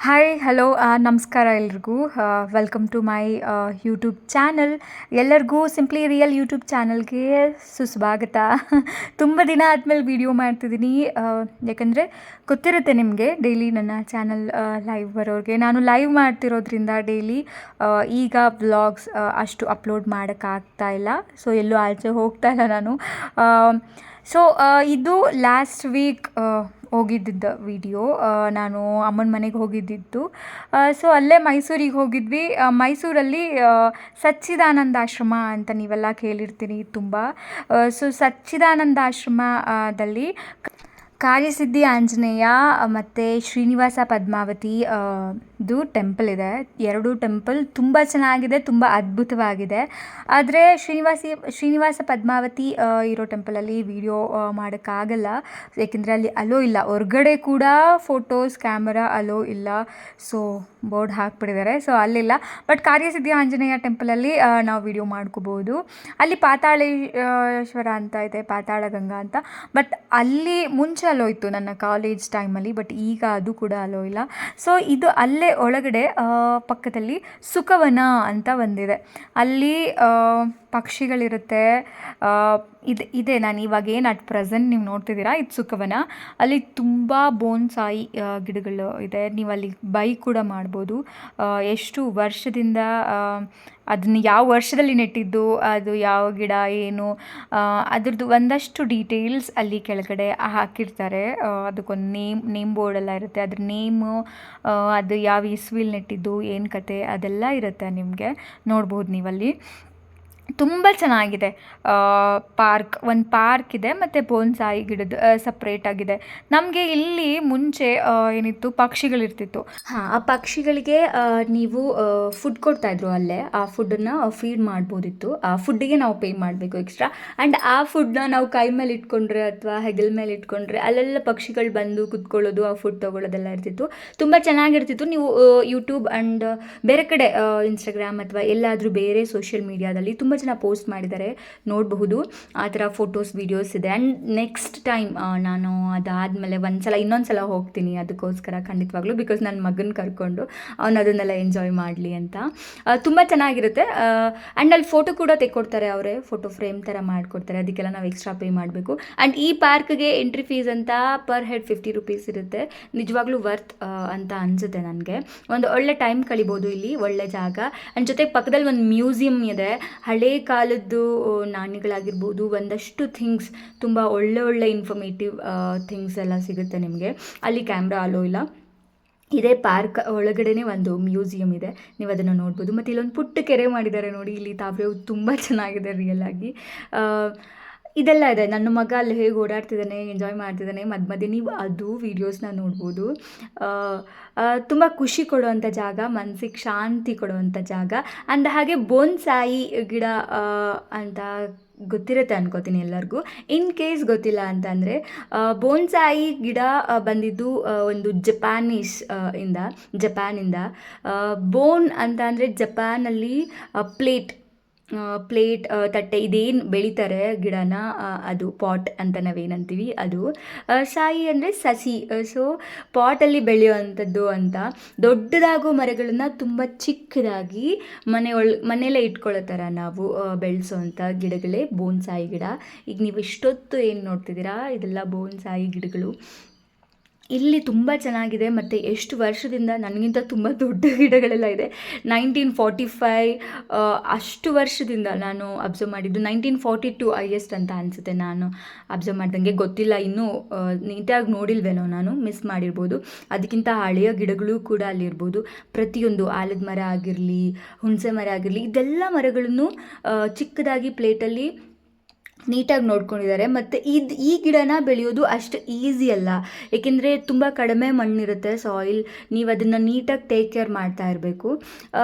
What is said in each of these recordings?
Hi hello ನಮಸ್ಕಾರ ಎಲ್ರಿಗೂ. Welcome to my YouTube channel. ಎಲ್ಲರಿಗೂ ಸಿಂಪ್ಲಿ ರಿಯಲ್ ಯೂಟ್ಯೂಬ್ ಚಾನಲ್ಗೆ ಸುಸ್ವಾಗತ. ತುಂಬ ದಿನ ಆದಮೇಲೆ ವಿಡಿಯೋ ಮಾಡ್ತಿದ್ದೀನಿ. ಯಾಕಂದರೆ ಗೊತ್ತಿರುತ್ತೆ ನಿಮಗೆ, ಡೈಲಿ ನನ್ನ ಚಾನಲ್ ಲೈವ್ ಬರೋರಿಗೆ ನಾನು ಲೈವ್ ಮಾಡ್ತಿರೋದ್ರಿಂದ ಡೈಲಿ ಈಗ ವ್ಲಾಗ್ಸ್ ಅಷ್ಟು ಅಪ್ಲೋಡ್ ಮಾಡೋಕ್ಕಾಗ್ತಾ ಇಲ್ಲ. ಸೊ ಎಲ್ಲೂ ಆಚೆ ಹೋಗ್ತಾ ಇಲ್ಲ ನಾನು. ಇದು ಲಾಸ್ಟ್ ವೀಕ್ ಹೋಗಿದ್ದಿದ್ದ ವಿಡಿಯೋ. ನಾನು ಅಮ್ಮನ ಮನೆಗೆ ಹೋಗಿದ್ದಿದ್ದು. ಅಲ್ಲೇ ಮೈಸೂರಿಗೆ ಹೋಗಿದ್ವಿ. ಮೈಸೂರಲ್ಲಿ ಸಚ್ಚಿದಾನಂದಾಶ್ರಮ ಅಂತ ನೀವೆಲ್ಲ ಕೇಳಿರ್ತೀರಿ ತುಂಬ. ಸಚ್ಚಿದಾನಂದಾಶ್ರಮದಲ್ಲಿ ಕಾರ್ಯಸಿದ್ಧಿ ಆಂಜನೇಯ ಮತ್ತು ಶ್ರೀನಿವಾಸ ಪದ್ಮಾವತಿ ಟೆಂಪಲ್ ಇದೆ. ಎರಡೂ ಟೆಂಪಲ್ ತುಂಬ ಚೆನ್ನಾಗಿದೆ, ತುಂಬ ಅದ್ಭುತವಾಗಿದೆ. ಆದರೆ ಶ್ರೀನಿವಾಸ ಪದ್ಮಾವತಿ ಇರೋ ಟೆಂಪಲಲ್ಲಿ ವಿಡಿಯೋ ಮಾಡೋಕ್ಕಾಗಲ್ಲ, ಏಕೆಂದರೆ ಅಲ್ಲಿ ಅಲೋ ಇಲ್ಲ. ಹೊರ್ಗಡೆ ಕೂಡ ಫೋಟೋಸ್ ಕ್ಯಾಮರಾ ಅಲೋ ಇಲ್ಲ. ಸೊ ಬೋರ್ಡ್ ಹಾಕ್ಬಿಟ್ಟಿದ್ದಾರೆ, ಸೊ ಅಲ್ಲಿಲ್ಲ. ಬಟ್ ಕಾರ್ಯಸಿದ್ಧಿ ಆಂಜನೇಯ ಟೆಂಪಲಲ್ಲಿ ನಾವು ವಿಡಿಯೋ ಮಾಡ್ಕೋಬೋದು. ಅಲ್ಲಿ ಪಾತಾಳೇಶ್ವರ ಅಂತ ಇದೆ, ಪಾತಾಳ ಗಂಗಾ ಅಂತ. ಬಟ್ ಅಲ್ಲಿ ಮುಂಚೆ ಅಲೋ ಇತ್ತು ನನ್ನ ಕಾಲೇಜ್ ಟೈಮಲ್ಲಿ, ಬಟ್ ಈಗ ಅದು ಕೂಡ ಅಲೋ ಇಲ್ಲ. ಸೊ ಇದು ಅಲ್ಲೇ ಒಳಗಡೆ ಪಕ್ಕದಲ್ಲಿ ಸುಖವನ ಅಂತ ಒಂದಿದೆ. ಅಲ್ಲಿ ಪಕ್ಷಿಗಳಿರುತ್ತೆ. ಇದೆ ನಾನು ಇವಾಗ ಏನು ಅಟ್ ಪ್ರೆಸೆಂಟ್ ನೀವು ನೋಡ್ತಿದ್ದೀರಾ, ಇದು ಸುಖವನ. ಅಲ್ಲಿ ತುಂಬ ಬೋನ್ಸಾಯಿ ಗಿಡಗಳು ಇದೆ. ನೀವು ಅಲ್ಲಿ ಬೈ ಕೂಡ ಮಾಡ್ಬೋದು. ಎಷ್ಟು ವರ್ಷದಿಂದ ಅದನ್ನ ಯಾವ ವರ್ಷದಲ್ಲಿ ನೆಟ್ಟಿದ್ದು, ಅದು ಯಾವ ಗಿಡ ಏನು, ಅದ್ರದ್ದು ಒಂದಷ್ಟು ಡೀಟೇಲ್ಸ್ ಅಲ್ಲಿ ಕೆಳಗಡೆ ಹಾಕಿರ್ತಾರೆ. ಅದಕ್ಕೊಂದು ನೇಮ್ ಬೋರ್ಡೆಲ್ಲ ಇರುತ್ತೆ. ಅದ್ರ ನೇಮು, ಅದು ಯಾವ ಇಸ್ವಿಲ್ ನೆಟ್ಟಿದ್ದು, ಏನು ಕತೆ, ಅದೆಲ್ಲ ಇರುತ್ತೆ. ನಿಮಗೆ ನೋಡ್ಬೋದು ನೀವಲ್ಲಿ. ತುಂಬ ಚೆನ್ನಾಗಿದೆ. ಒಂದು ಪಾರ್ಕ್ ಇದೆ ಮತ್ತು ಬೋನ್ಸಾಯಿ ಗಿಡದ ಸಪ್ರೇಟಾಗಿದೆ. ನಮಗೆ ಇಲ್ಲಿ ಮುಂಚೆ ಏನಿತ್ತು, ಪಕ್ಷಿಗಳಿರ್ತಿತ್ತು. ಆ ಪಕ್ಷಿಗಳಿಗೆ ನೀವು ಫುಡ್ ಕೊಡ್ತಾಯಿದ್ರು ಅಲ್ಲೇ. ಆ ಫುಡ್ಡನ್ನು ಫೀಡ್ ಮಾಡ್ಬೋದಿತ್ತು. ಆ ಫುಡ್ಡಿಗೆ ನಾವು ಪೇ ಮಾಡಬೇಕು ಎಕ್ಸ್ಟ್ರಾ. ಆ್ಯಂಡ್ ಆ ಫುಡ್ನ ನಾವು ಕೈ ಮೇಲೆ ಇಟ್ಕೊಂಡ್ರೆ ಅಥವಾ ಹೆಗಲ ಮೇಲೆ ಇಟ್ಕೊಂಡ್ರೆ ಅಲ್ಲೆಲ್ಲ ಪಕ್ಷಿಗಳು ಬಂದು ಕುತ್ಕೊಳ್ಳೋದು, ಆ ಫುಡ್ ತೊಗೊಳ್ಳೋದೆಲ್ಲ ಇರ್ತಿತ್ತು. ತುಂಬ ಚೆನ್ನಾಗಿರ್ತಿತ್ತು. ನೀವು ಯೂಟ್ಯೂಬ್ ಆ್ಯಂಡ್ ಬೇರೆ ಕಡೆ ಇನ್ಸ್ಟಾಗ್ರಾಮ್ ಅಥವಾ ಎಲ್ಲಾದರೂ ಬೇರೆ ಸೋಷಿಯಲ್ ಮೀಡಿಯಾದಲ್ಲಿ ತುಂಬ ಜನ ಪೋಸ್ಟ್ ಮಾಡಿದ್ದಾರೆ, ನೋಡಬಹುದು. ಆ ಥರ ಫೋಟೋಸ್ ವೀಡಿಯೋಸ್ ಇದೆ. ಆ್ಯಂಡ್ ನೆಕ್ಸ್ಟ್ ಟೈಮ್ ನಾನು ಅದಾದಮೇಲೆ ಇನ್ನೊಂದು ಸಲ ಹೋಗ್ತೀನಿ ಅದಕ್ಕೋಸ್ಕರ ಖಂಡಿತವಾಗ್ಲೂ. ಬಿಕಾಸ್ ನನ್ನ ಮಗನ ಕರ್ಕೊಂಡು ಅವನು ಅದನ್ನೆಲ್ಲ ಎಂಜಾಯ್ ಮಾಡಲಿ ಅಂತ. ತುಂಬ ಚೆನ್ನಾಗಿರುತ್ತೆ. ಆ್ಯಂಡ್ ಅಲ್ಲಿ ಫೋಟೋ ಕೂಡ ತೆಕ್ಕೊಡ್ತಾರೆ ಅವರೇ, ಫೋಟೋ ಫ್ರೇಮ್ ಥರ ಮಾಡಿಕೊಡ್ತಾರೆ. ಅದಕ್ಕೆಲ್ಲ ನಾವು ಎಕ್ಸ್ಟ್ರಾ ಪೇ ಮಾಡಬೇಕು. ಆ್ಯಂಡ್ ಈ ಪಾರ್ಕ್ಗೆ ಎಂಟ್ರಿ ಫೀಸ್ ಅಂತ ಪರ್ ಹೆಡ್ 50 ರೂಪೀಸ್ ಇರುತ್ತೆ. ನಿಜವಾಗ್ಲೂ ವರ್ತ್ ಅಂತ ಅನಿಸುತ್ತೆ ನನಗೆ. ಒಂದು ಒಳ್ಳೆ ಟೈಮ್ ಕಳಿಬೋದು ಇಲ್ಲಿ, ಒಳ್ಳೆ ಜಾಗ. ಆ್ಯಂಡ್ ಜೊತೆಗೆ ಪಕ್ಕದಲ್ಲಿ ಒಂದು ಮ್ಯೂಸಿಯಂ ಇದೆ. ಹಳೇ ಕಾಲದ್ದು ನಾಣ್ಯಗಳಾಗಿರ್ಬೋದು, ಒಂದಷ್ಟು ಥಿಂಗ್ಸ್, ತುಂಬ ಒಳ್ಳೆ ಇನ್ಫಾರ್ಮೇಟಿವ್ ಥಿಂಗ್ಸ್ ಎಲ್ಲ ಸಿಗುತ್ತೆ ನಿಮಗೆ. ಅಲ್ಲಿ ಕ್ಯಾಮ್ರಾ ಅಲೋ ಇಲ್ಲ. ಇದೇ ಪಾರ್ಕ್ ಒಳಗಡೆನೇ ಒಂದು ಮ್ಯೂಸಿಯಂ ಇದೆ, ನೀವು ಅದನ್ನು ನೋಡ್ಬೋದು. ಮತ್ತು ಇಲ್ಲೊಂದು ಪುಟ್ಟ ಕೆರೆ ಮಾಡಿದ್ದಾರೆ ನೋಡಿ, ಇಲ್ಲಿ ತಾವ್ರೆ ತುಂಬ ಚೆನ್ನಾಗಿದೆ ರಿಯಲ್ ಆಗಿ. ಇದೆಲ್ಲ ಇದೆ. ನನ್ನ ಮಗ ಅಲ್ಲಿ ಹೇಗೆ ಓಡಾಡ್ತಿದ್ದಾನೆ, ಎಂಜಾಯ್ ಮಾಡ್ತಿದ್ದಾನೆ ಮಧ್ಯೆ ನೀವು ಅದು ವೀಡಿಯೋಸ್ನ ನೋಡ್ಬೋದು. ತುಂಬ ಖುಷಿ ಕೊಡುವಂಥ ಜಾಗ, ಮನಸ್ಸಿಗೆ ಶಾಂತಿ ಕೊಡುವಂಥ ಜಾಗ. ಅಂದ ಹಾಗೆ ಬೋನ್ಸಾಯಿ ಗಿಡ ಅಂತ ಗೊತ್ತಿರುತ್ತೆ ಅನ್ಕೋತೀನಿ ಎಲ್ಲರಿಗೂ. ಇನ್ ಕೇಸ್ ಗೊತ್ತಿಲ್ಲ ಅಂತಂದರೆ, ಬೋನ್ಸಾಯಿ ಗಿಡ ಬಂದಿದ್ದು ಒಂದು ಜಪಾನಿಂದ. ಬೋನ್ ಅಂತ ಅಂದರೆ ಜಪಾನಲ್ಲಿ ಪ್ಲೇಟ್ ತಟ್ಟೆ ಇದೇನು ಬೆಳೀತಾರೆ ಗಿಡನ, ಅದು ಪಾಟ್ ಅಂತ ನಾವೇನಂತೀವಿ ಅದು. ಸಾಯಿ ಅಂದರೆ ಸಸಿ. ಸೊ ಪಾಟಲ್ಲಿ ಬೆಳೆಯುವಂಥದ್ದು ಅಂತ. ದೊಡ್ಡದಾಗೋ ಮರಗಳನ್ನು ತುಂಬ ಚಿಕ್ಕದಾಗಿ ಮನೆಯಲ್ಲೇ ಇಟ್ಕೊಳ್ಳೋ ಥರ ನಾವು ಬೆಳೆಸೋವಂಥ ಗಿಡಗಳೇ ಬೋನ್ಸಾಯಿ ಗಿಡ. ಈಗ ನೀವು ಇಷ್ಟೊತ್ತು ಏನು ನೋಡ್ತಿದ್ದೀರಾ, ಇದೆಲ್ಲ ಬೋನ್ಸಾಯಿ ಗಿಡಗಳು. ಇಲ್ಲಿ ತುಂಬ ಚೆನ್ನಾಗಿದೆ. ಮತ್ತು ಎಷ್ಟು ವರ್ಷದಿಂದ, ನನಗಿಂತ ತುಂಬ ದೊಡ್ಡ ಗಿಡಗಳೆಲ್ಲ ಇದೆ. 1945 ಅಷ್ಟು ವರ್ಷದಿಂದ ನಾನು ಅಬ್ಸರ್ವ್ ಮಾಡಿದ್ದು. 1942 ಹೈಯೆಸ್ಟ್ ಅಂತ ಅನಿಸುತ್ತೆ ನಾನು ಅಬ್ಸರ್ವ್ ಮಾಡ್ದಂಗೆ. ಗೊತ್ತಿಲ್ಲ, ಇನ್ನೂ ನೀಟಾಗಿ ನೋಡಿಲ್ವೇನೋ, ನಾನು ಮಿಸ್ ಮಾಡಿರ್ಬೋದು. ಅದಕ್ಕಿಂತ ಹಳೆಯ ಗಿಡಗಳು ಕೂಡ ಅಲ್ಲಿರ್ಬೋದು. ಪ್ರತಿಯೊಂದು ಆಲದ ಮರ ಆಗಿರಲಿ, ಹುಣಸೆ ಮರ ಆಗಿರಲಿ, ಇದೆಲ್ಲ ಮರಗಳನ್ನು ಚಿಕ್ಕದಾಗಿ ಪ್ಲೇಟಲ್ಲಿ ನೀಟಾಗಿ ನೋಡ್ಕೊಂಡಿದ್ದಾರೆ. ಮತ್ತು ಈ ಗಿಡನ ಬೆಳೆಯೋದು ಅಷ್ಟು ಈಸಿ ಅಲ್ಲ, ಏಕೆಂದರೆ ತುಂಬ ಕಡಿಮೆ ಮಣ್ಣಿರುತ್ತೆ, ಸಾಯಿಲ್. ನೀವು ಅದನ್ನು ನೀಟಾಗಿ ಟೇಕ್ ಕೇರ್ ಮಾಡ್ತಾ ಇರಬೇಕು.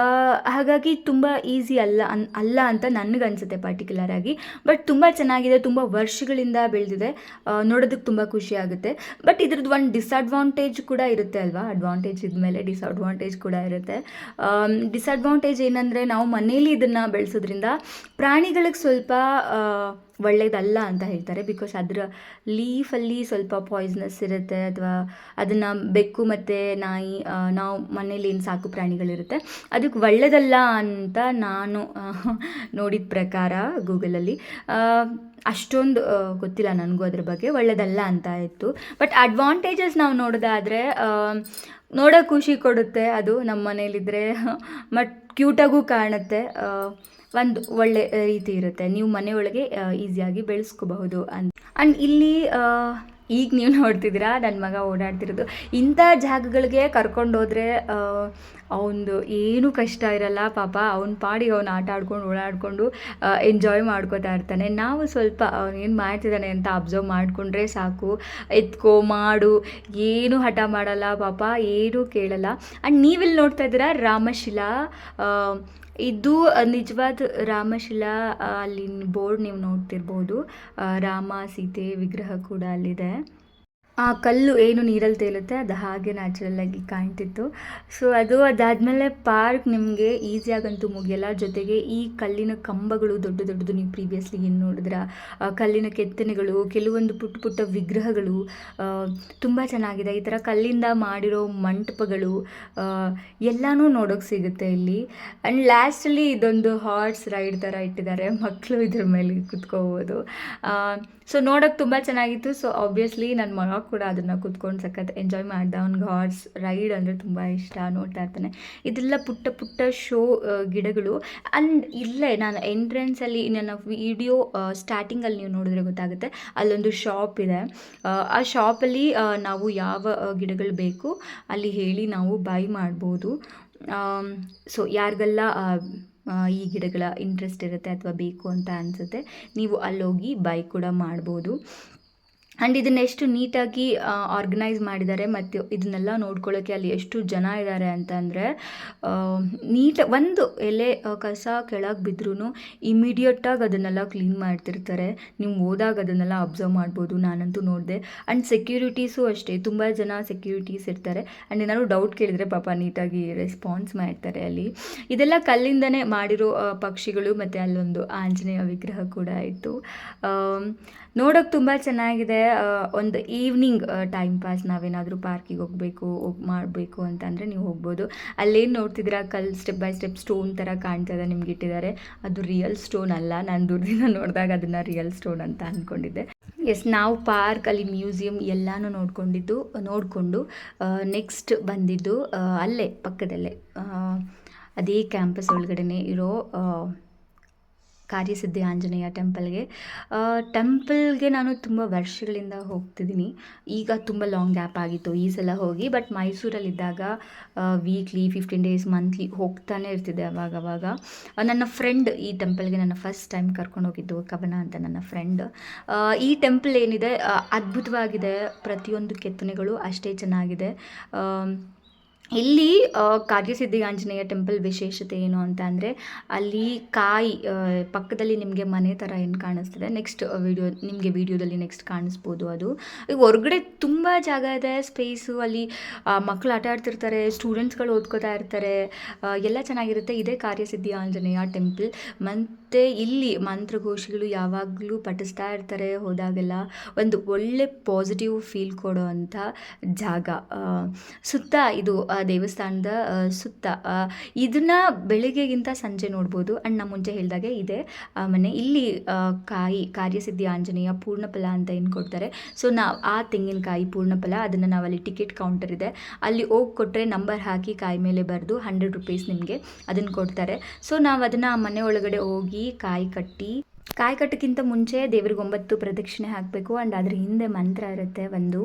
ಹಾಗಾಗಿ ತುಂಬ ಈಸಿ ಅಲ್ಲ ಅಂತ ನನಗನ್ಸುತ್ತೆ ಪರ್ಟಿಕ್ಯುಲರ್ ಆಗಿ. ಬಟ್ ತುಂಬ ಚೆನ್ನಾಗಿದೆ, ತುಂಬ ವರ್ಷಗಳಿಂದ ಬೆಳೆದಿದೆ. ನೋಡೋದಕ್ಕೆ ತುಂಬ ಖುಷಿ ಆಗುತ್ತೆ. ಬಟ್ ಇದ್ರದ್ದು ಒಂದು ಡಿಸ್ಅಡ್ವಾಂಟೇಜ್ ಕೂಡ ಇರುತ್ತೆ ಅಲ್ವಾ. ಅಡ್ವಾಂಟೇಜ್ ಇದ್ಮೇಲೆ ಡಿಸ್ಅಡ್ವಾಂಟೇಜ್ ಕೂಡ ಇರುತ್ತೆ. ಡಿಸ್ಅಡ್ವಾಂಟೇಜ್ ಏನಂದರೆ, ನಾವು ಮನೇಲಿ ಇದನ್ನು ಬೆಳೆಸೋದ್ರಿಂದ ಪ್ರಾಣಿಗಳಿಗೆ ಸ್ವಲ್ಪ ಒಳ್ಳೆಯದಲ್ಲ ಅಂತ ಹೇಳ್ತಾರೆ. ಬಿಕಾಸ್ ಅದರ ಲೀಫಲ್ಲಿ ಸ್ವಲ್ಪ ಪಾಯ್ಸನಸ್ ಇರುತ್ತೆ, ಅಥವಾ ಅದನ್ನು ಬೆಕ್ಕು ಮತ್ತು ನಾಯಿ, ನಾವು ಮನೇಲಿ ಏನು ಸಾಕು ಪ್ರಾಣಿಗಳಿರುತ್ತೆ ಅದಕ್ಕೆ ಒಳ್ಳೆಯದಲ್ಲ ಅಂತ ನಾನು ನೋಡಿದ ಪ್ರಕಾರ ಗೂಗಲಲ್ಲಿ. ಅಷ್ಟೊಂದು ಗೊತ್ತಿಲ್ಲ ನನಗೂ ಅದ್ರ ಬಗ್ಗೆ, ಒಳ್ಳೆಯದಲ್ಲ ಅಂತ ಇತ್ತು. ಬಟ್ ಅಡ್ವಾಂಟೇಜಸ್ ನಾವು ನೋಡೋದಾದರೆ ನೋಡೋಕೆ ಖುಷಿ ಕೊಡುತ್ತೆ, ಅದು ನಮ್ಮ ಮನೇಲಿದ್ದರೆ ಬಟ್ ಕ್ಯೂಟಾಗೂ ಕಾಣುತ್ತೆ, ಒಂದು ಒಳ್ಳೆ ರೀತಿ ಇರುತ್ತೆ, ನೀವು ಮನೆಯೊಳಗೆ ಈಸಿಯಾಗಿ ಬೆಳೆಸ್ಕೋಬಹುದು ಅಂತ. ಆ್ಯಂಡ್ ಇಲ್ಲಿ ಈಗ ನೀವು ನೋಡ್ತಿದ್ದೀರಾ ನನ್ನ ಮಗ ಓಡಾಡ್ತಿರೋದು. ಇಂಥ ಜಾಗಗಳಿಗೆ ಕರ್ಕೊಂಡೋದ್ರೆ ಅವನದು ಏನೂ ಕಷ್ಟ ಇರಲ್ಲ ಪಾಪ, ಅವನ ಪಾಡಿಗೆ ಅವನು ಆಟ ಆಡ್ಕೊಂಡು ಓಡಾಡಿಕೊಂಡು ಎಂಜಾಯ್ ಮಾಡ್ಕೋತಾ ಇರ್ತಾನೆ. ನಾವು ಸ್ವಲ್ಪ ಅವನು ಏನು ಮಾಡ್ತಿದ್ದಾನೆ ಅಂತ ಅಬ್ಸರ್ವ್ ಮಾಡಿಕೊಂಡ್ರೆ ಸಾಕು, ಎತ್ಕೋ ಮಾಡು, ಏನೂ ಹಠ ಮಾಡಲ್ಲ ಪಾಪ, ಏನೂ ಕೇಳಲ್ಲ. ಆ್ಯಂಡ್ ನೀವಿಲ್ಲಿ ನೋಡ್ತಾ ಇದ್ದೀರಾ ರಾಮಶಿಲಾ, ಇದು ನಿಜವಾದ ರಾಮಶಿಲಾ. ಅಲ್ಲಿ ಬೋರ್ಡ್ ನೀವು ನೋಡ್ತಿರ್ಬೋದು, ರಾಮ ಸೀತೆ ವಿಗ್ರಹ ಕೂಡ ಅಲ್ಲಿದೆ. ಆ ಕಲ್ಲು ಏನು ನೀರಲ್ಲಿ ತೇಲುತ್ತೆ ಅದು ಹಾಗೆ ನ್ಯಾಚುರಲ್ಲಾಗಿ ಕಾಣ್ತಿತ್ತು. ಸೊ ಅದಾದಮೇಲೆ ಪಾರ್ಕ್ ನಿಮಗೆ ಈಸಿಯಾಗಂತೂ ಮುಗಿಯಲ್ಲ, ಜೊತೆಗೆ ಈ ಕಲ್ಲಿನ ಕಂಬಗಳು ದೊಡ್ಡ ದೊಡ್ಡದು, ನೀವು ಪ್ರೀವಿಯಸ್ಲಿ ಏನು ನೋಡಿದ್ರೆ ಕಲ್ಲಿನ ಕೆತ್ತನೆಗಳು, ಕೆಲವೊಂದು ಪುಟ್ಟ ಪುಟ್ಟ ವಿಗ್ರಹಗಳು ತುಂಬ ಚೆನ್ನಾಗಿದೆ. ಈ ಥರ ಕಲ್ಲಿಂದ ಮಾಡಿರೋ ಮಂಟಪಗಳು ಎಲ್ಲನೂ ನೋಡೋಕೆ ಸಿಗುತ್ತೆ ಇಲ್ಲಿ. ಆ್ಯಂಡ್ ಲಾಸ್ಟಲ್ಲಿ ಇದೊಂದು ಹಾರ್ಸ್ ರೈಡ್ ಥರ ಇಟ್ಟಿದ್ದಾರೆ, ಮಕ್ಕಳು ಇದ್ರ ಮೇಲೆ ಕುತ್ಕೋಬೋದು. ಸೊ ನೋಡೋಕೆ ತುಂಬ ಚೆನ್ನಾಗಿತ್ತು. ಸೊ ಆಬ್ವಿಯಸ್ಲಿ ನನ್ನ ಮಗ ಕೂಡ ಅದನ್ನು ಕುತ್ಕೊಂಡು ಸಖತ್ ಎಂಜಾಯ್ ಮಾಡ್ದೆ. ಅವ್ನಿಗೆ ಹಾರ್ಸ್ ರೈಡ್ ಅಂದರೆ ತುಂಬ ಇಷ್ಟ, ನೋಡ್ತಾ ಇರ್ತಾನೆ. ಇದೆಲ್ಲ ಪುಟ್ಟ ಪುಟ್ಟ ಶೋ ಗಿಡಗಳು. ಆ್ಯಂಡ್ ಇಲ್ಲೇ ನಾನು ಎಂಟ್ರೆನ್ಸಲ್ಲಿ ನನ್ನ ವಿಡಿಯೋ ಸ್ಟಾರ್ಟಿಂಗಲ್ಲಿ ನೀವು ನೋಡಿದ್ರೆ ಗೊತ್ತಾಗುತ್ತೆ, ಅಲ್ಲೊಂದು ಶಾಪ್ ಇದೆ. ಆ ಶಾಪಲ್ಲಿ ನಾವು ಯಾವ ಗಿಡಗಳು ಬೇಕು ಅಲ್ಲಿ ಹೇಳಿ ನಾವು ಬೈ ಮಾಡ್ಬೋದು. ಸೊ ಯಾರಿಗೆಲ್ಲ ಈ ಗಿಡಗಳ ಇಂಟ್ರೆಸ್ಟ್ ಇರುತ್ತೆ ಅಥವಾ ಬೇಕು ಅಂತ ಅನಿಸುತ್ತೆ, ನೀವು ಅಲ್ಲೋಗಿ ಬೈ ಕೂಡ ಮಾಡ್ಬೋದು. ಆ್ಯಂಡ್ ಇದನ್ನು ಎಷ್ಟು ನೀಟಾಗಿ ಆರ್ಗನೈಸ್ ಮಾಡಿದ್ದಾರೆ, ಮತ್ತು ಇದನ್ನೆಲ್ಲ ನೋಡ್ಕೊಳ್ಳೋಕ್ಕೆ ಅಲ್ಲಿ ಎಷ್ಟು ಜನ ಇದ್ದಾರೆ ಅಂತಂದರೆ, ಒಂದು ಎಲೆ ಕಸ ಕೆಳಗೆ ಬಿದ್ದರೂ ಇಮಿಡಿಯೇಟಾಗಿ ಅದನ್ನೆಲ್ಲ ಕ್ಲೀನ್ ಮಾಡ್ತಿರ್ತಾರೆ. ನೀವು ಹೋದಾಗ ಅದನ್ನೆಲ್ಲ ಅಬ್ಸರ್ವ್ ಮಾಡ್ಬೋದು, ನಾನಂತೂ ನೋಡಿದೆ. ಆ್ಯಂಡ್ ಸೆಕ್ಯೂರಿಟೀಸು ಅಷ್ಟೇ, ತುಂಬ ಜನ ಸೆಕ್ಯೂರಿಟೀಸ್ ಇರ್ತಾರೆ. ಆ್ಯಂಡ್ ಏನಾದ್ರು ಡೌಟ್ ಕೇಳಿದರೆ ಪಾಪ ನೀಟಾಗಿ ರೆಸ್ಪಾನ್ಸ್ ಮಾಡ್ತಾರೆ ಅಲ್ಲಿ. ಇದೆಲ್ಲ ಕಲ್ಲಿಂದನೇ ಮಾಡಿರೋ ಪಕ್ಷಿಗಳು, ಮತ್ತು ಅಲ್ಲೊಂದು ಆಂಜನೇಯ ವಿಗ್ರಹ ಕೂಡ ಇತ್ತು. ನೋಡೋಕೆ ತುಂಬ ಚೆನ್ನಾಗಿದೆ. ಒಂದು ಈವ್ನಿಂಗ್ ಟೈಮ್ ಪಾಸ್ ನಾವೇನಾದರೂ ಪಾರ್ಕಿಗೆ ಮಾಡಬೇಕು ಅಂತಂದರೆ ನೀವು ಹೋಗ್ಬೋದು. ಅಲ್ಲೇನು ನೋಡ್ತಿದ್ದೀರಾ ಕಲ್ಲು ಸ್ಟೆಪ್ ಬೈ ಸ್ಟೆಪ್ ಸ್ಟೋನ್ ಥರ ಕಾಣ್ತದೆ ನಿಮ್ಗೆ ಇಟ್ಟಿದ್ದಾರೆ, ಅದು ರಿಯಲ್ ಸ್ಟೋನ್ ಅಲ್ಲ. ನಾನು ದೂರದಿಂದ ನೋಡಿದಾಗ ಅದನ್ನು ರಿಯಲ್ ಸ್ಟೋನ್ ಅಂತ ಅಂದ್ಕೊಂಡಿದ್ದೆ. ಎಸ್, ನಾವು ಪಾರ್ಕ್ ಅಲ್ಲಿ ಮ್ಯೂಸಿಯಂ ಎಲ್ಲನೂ ನೋಡಿಕೊಂಡು ನೆಕ್ಸ್ಟ್ ಬಂದಿದ್ದು ಅಲ್ಲೇ ಪಕ್ಕದಲ್ಲೇ ಅದೇ ಕ್ಯಾಂಪಸ್ ಒಳಗಡೆ ಇರೋ ಕಾರ್ಯಸಿದ್ಧಿ ಆಂಜನೇಯ ಟೆಂಪಲ್ಗೆ ನಾನು ತುಂಬ ವರ್ಷಗಳಿಂದ ಹೋಗ್ತಿದ್ದೀನಿ. ಈಗ ತುಂಬ ಲಾಂಗ್ ಗ್ಯಾಪ್ ಆಗಿತ್ತು ಈ ಸಲ ಹೋಗಿ. ಬಟ್ ಮೈಸೂರಲ್ಲಿದ್ದಾಗ ವೀಕ್ಲಿ 15 days ಮಂತ್ಲಿ ಹೋಗ್ತಾನೆ ಇರ್ತಿದ್ದೆ ಅವಾಗವಾಗ. ನನ್ನ ಫ್ರೆಂಡ್ ಈ ಟೆಂಪಲ್ಗೆ ನನ್ನ ಫಸ್ಟ್ ಟೈಮ್ ಕರ್ಕೊಂಡು ಹೋಗಿದ್ದು, ಕವನ ಅಂತ ನನ್ನ ಫ್ರೆಂಡ್. ಈ ಟೆಂಪಲ್ ಏನಿದೆ ಅದ್ಭುತವಾಗಿದೆ, ಪ್ರತಿಯೊಂದು ಕೆತ್ತನೆಗಳು ಅಷ್ಟೇ ಚೆನ್ನಾಗಿದೆ. ಇಲ್ಲಿ ಕಾರ್ಯಸಿದ್ಧಿ ಆಂಜನೇಯ ಟೆಂಪಲ್ ವಿಶೇಷತೆ ಏನು ಅಂತ ಅಂದರೆ, ಅಲ್ಲಿ ಪಕ್ಕದಲ್ಲಿ ನಿಮಗೆ ಮನೆ ಥರ ಏನು ಕಾಣಿಸ್ತದೆ, ನೆಕ್ಸ್ಟ್ ನಿಮಗೆ ವಿಡಿಯೋದಲ್ಲಿ ನೆಕ್ಸ್ಟ್ ಕಾಣಿಸ್ಬೋದು. ಅದು ಈಗ ಹೊರಗಡೆ ತುಂಬ ಜಾಗ ಇದೆ, ಸ್ಪೇಸು. ಅಲ್ಲಿ ಮಕ್ಕಳು ಆಟ ಆಡ್ತಿರ್ತಾರೆ, ಸ್ಟೂಡೆಂಟ್ಸ್ಗಳು ಓದ್ಕೋತಾ ಇರ್ತಾರೆ, ಎಲ್ಲ ಚೆನ್ನಾಗಿರುತ್ತೆ. ಇದೇ ಕಾರ್ಯಸಿದ್ಧಿ ಆಂಜನೇಯ ಟೆಂಪಲ್. ಮತ್ತು ಇಲ್ಲಿ ಮಂತ್ರಘೋಷಿಗಳು ಯಾವಾಗಲೂ ಪಠಿಸ್ತಾ ಇರ್ತಾರೆ ಹೋದಾಗೆಲ್ಲ, ಒಂದು ಒಳ್ಳೆ ಪಾಸಿಟಿವ್ ಫೀಲ್ ಕೊಡೋ ಅಂಥ ಜಾಗ. ಸುತ್ತ ಇದು ದೇವಸ್ಥಾನದ ಸುತ್ತ ಇದನ್ನ ಬೆಳಿಗ್ಗೆಗಿಂತ ಸಂಜೆ ನೋಡ್ಬೋದು. ಆ್ಯಂಡ್ ನಾನು ಮುಂಚೆ ಹೇಳಿದಾಗೆ ಇದೆ ಮನೆ. ಇಲ್ಲಿ ಕಾರ್ಯಸಿದ್ಧಿ ಆಂಜನೇಯ ಪೂರ್ಣಫಲ ಅಂತ ಏನು ಕೊಡ್ತಾರೆ. ಸೊ ನಾವು ಆ ತೆಂಗಿನಕಾಯಿ ಪೂರ್ಣಫಲ ಅದನ್ನು ನಾವಲ್ಲಿ ಟಿಕೆಟ್ ಕೌಂಟರ್ ಇದೆ, ಅಲ್ಲಿ ಹೋಗಿ ಕೊಟ್ಟರೆ ನಂಬರ್ ಹಾಕಿ ಕಾಯಿ ಮೇಲೆ ಬರೆದು 100 rupees ನಿಮಗೆ ಅದನ್ನು ಕೊಡ್ತಾರೆ. ಸೊ ನಾವು ಅದನ್ನು ಮನೆ ಒಳಗಡೆ ಹೋಗಿ ಕಾಯಿ ಕಟ್ಟಕ್ಕಿಂತ ಮುಂಚೆ ದೇವ್ರಿಗೆ 9 ಪ್ರದಕ್ಷಿಣೆ ಹಾಕಬೇಕು. ಆ್ಯಂಡ್ ಅದ್ರ ಹಿಂದೆ ಮಂತ್ರ ಇರುತ್ತೆ ಒಂದು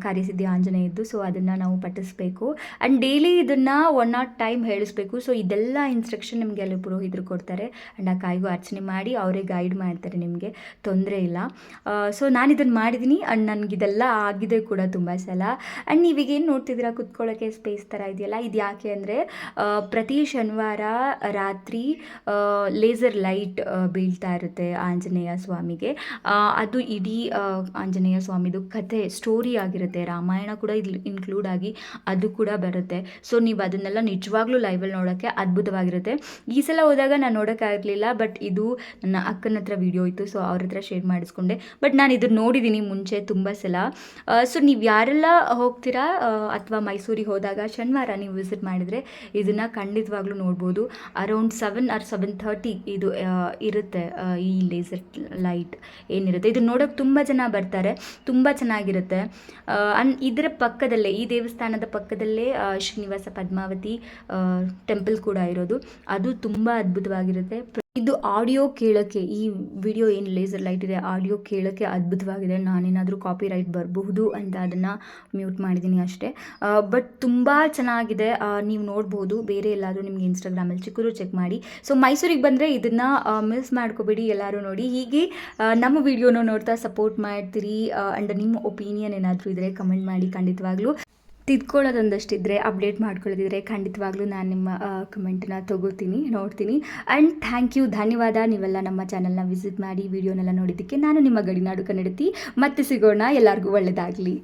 ಕಾರ್ಯಸಿದ್ಧಿ ಆಂಜನೇಯದ್ದು. ಸೊ ಅದನ್ನು ನಾವು ಪಠಿಸ್ಬೇಕು. ಆ್ಯಂಡ್ ಡೈಲಿ ಇದನ್ನು 1 time ಹೇಳಿಸ್ಬೇಕು. ಸೊ ಇದೆಲ್ಲ ಇನ್ಸ್ಟ್ರಕ್ಷನ್ ನಿಮಗೆ ಅಲ್ಲಿ ಪುರೋಹಿತರು ಕೊಡ್ತಾರೆ. ಆ್ಯಂಡ್ ಆ ಕಾಯಿಗೂ ಅರ್ಚನೆ ಮಾಡಿ ಅವರೇ ಗೈಡ್ ಮಾಡ್ತಾರೆ, ನಿಮಗೆ ತೊಂದರೆ ಇಲ್ಲ. ಸೊ ನಾನು ಇದನ್ನು ಮಾಡಿದ್ದೀನಿ. ಆ್ಯಂಡ್ ನನಗಿದೆಲ್ಲ ಆಗಿದೆ ಕೂಡ ತುಂಬ ಸಲ. ಆ್ಯಂಡ್ ನೀವೀಗೇನು ನೋಡ್ತಿದ್ದೀರಾ ಕುತ್ಕೊಳ್ಳೋಕ್ಕೆ ಸ್ಪೇಸ್ ಥರ ಇದೆಯಲ್ಲ, ಇದು ಯಾಕೆ ಅಂದರೆ ಪ್ರತಿ ಶನಿವಾರ ರಾತ್ರಿ ಲೇಸರ್ ಲೈಟ್ ಬೀಳ್ತಾ ಹುಟ್ಟುತ್ತಾ ಇರುತ್ತೆ ಆಂಜನೇಯ ಸ್ವಾಮಿಗೆ. ಅದು ಇಡೀ ಆಂಜನೇಯ ಸ್ವಾಮಿದು ಕಥೆ ಸ್ಟೋರಿ ಆಗಿರುತ್ತೆ. ರಾಮಾಯಣ ಕೂಡ ಇಲ್ಲಿ ಇನ್ಕ್ಲೂಡ್ ಆಗಿ ಅದು ಕೂಡ ಬರುತ್ತೆ. ಸೊ ನೀವು ಅದನ್ನೆಲ್ಲ ನಿಜವಾಗ್ಲೂ ಲೈವಲ್ಲಿ ನೋಡೋಕ್ಕೆ ಅದ್ಭುತವಾಗಿರುತ್ತೆ. ಈ ಸಲ ಹೋದಾಗ ನಾನು ನೋಡೋಕ್ಕಾಗಲಿಲ್ಲ, ಬಟ್ ಇದು ನನ್ನ ಅಕ್ಕನ ಹತ್ರ ವಿಡಿಯೋ ಇತ್ತು, ಸೊ ಅವ್ರ ಹತ್ರ ಶೇರ್ ಮಾಡಿಸ್ಕೊಂಡೆ. ಬಟ್ ನಾನು ಇದನ್ನು ನೋಡಿದ್ದೀನಿ ಮುಂಚೆ ತುಂಬ ಸಲ. ಸೊ ನೀವು ಯಾರೆಲ್ಲ ಹೋಗ್ತೀರಾ ಅಥವಾ ಮೈಸೂರಿಗೆ ಹೋದಾಗ ಶನಿವಾರ ನೀವು ವಿಸಿಟ್ ಮಾಡಿದರೆ ಇದನ್ನು ಖಂಡಿತವಾಗ್ಲೂ ನೋಡ್ಬೋದು. ಅರೌಂಡ್ 7 or 7:30 ಇದು ಇರುತ್ತೆ ಈ ಲೇಸರ್ ಲೈಟ್ ಏನಿರುತ್ತೆ. ಇದು ನೋಡೋಕ್ಕೆ ತುಂಬ ಜನ ಬರ್ತಾರೆ, ತುಂಬ ಚೆನ್ನಾಗಿರುತ್ತೆ. ಇದರ ಪಕ್ಕದಲ್ಲೇ, ಈ ದೇವಸ್ಥಾನದ ಪಕ್ಕದಲ್ಲೇ ಶ್ರೀನಿವಾಸ ಪದ್ಮಾವತಿ ಟೆಂಪಲ್ ಕೂಡ ಇರೋದು. ಅದು ತುಂಬ ಅದ್ಭುತವಾಗಿರುತ್ತೆ. ಇದು ಆಡಿಯೋ ಕೇಳೋಕ್ಕೆ, ಈ ವಿಡಿಯೋ ಏನು ಲೇಸರ್ ಲೈಟ್ ಇದೆ ಆಡಿಯೋ ಕೇಳೋಕ್ಕೆ ಅದ್ಭುತವಾಗಿದೆ. ನಾನೇನಾದರೂ ಕಾಪಿ ರೈಟ್ ಬರಬಹುದು ಅಂತ ಅದನ್ನು ಮ್ಯೂಟ್ ಮಾಡಿದ್ದೀನಿ ಅಷ್ಟೇ. ಬಟ್ ತುಂಬ ಚೆನ್ನಾಗಿದೆ, ನೀವು ನೋಡ್ಬೋದು. ಬೇರೆ ಎಲ್ಲಾದರೂ ನಿಮಗೆ ಇನ್ಸ್ಟಾಗ್ರಾಮಲ್ಲಿ ಚಿಕ್ಕರು ಚೆಕ್ ಮಾಡಿ. ಸೊ ಮೈಸೂರಿಗೆ ಬಂದರೆ ಇದನ್ನು ಮಿಸ್ ಮಾಡ್ಕೋಬೇಡಿ, ಎಲ್ಲರೂ ನೋಡಿ. ಹೀಗೆ ನಮ್ಮ ವಿಡಿಯೋನ ನೋಡ್ತಾ ಸಪೋರ್ಟ್ ಮಾಡ್ತೀರಿ. ಆ್ಯಂಡ್ ನಿಮ್ಮ ಒಪಿನಿಯನ್ ಏನಾದರೂ ಇದ್ದರೆ ಕಮೆಂಟ್ ಮಾಡಿ. ಖಂಡಿತವಾಗ್ಲೂ ತಿದ್ಕೊಳ್ಳೋದೊಂದಷ್ಟಿದ್ರೆ, ಅಪ್ಡೇಟ್ ಮಾಡ್ಕೊಳ್ಳೋದಿದ್ರೆ ಖಂಡಿತವಾಗ್ಲೂ ನಾನು ನಿಮ್ಮ ಕಮೆಂಟನ್ನ ತೊಗೋತೀನಿ, ನೋಡ್ತೀನಿ. ಆ್ಯಂಡ್ ಥ್ಯಾಂಕ್ ಯು, ಧನ್ಯವಾದ. ನೀವೆಲ್ಲ ನಮ್ಮ ಚಾನಲ್ನ ವಿಸಿಟ್ ಮಾಡಿ ವಿಡಿಯೋನೆಲ್ಲ ನೋಡಿದ್ದಕ್ಕೆ. ನಾನು ನಿಮ್ಮ ಗಡಿನಾಡು ಕನ್ನಡತಿ. ಮತ್ತೆ ಸಿಗೋಣ. ಎಲ್ಲರಿಗೂ ಒಳ್ಳೆಯದಾಗಲಿ.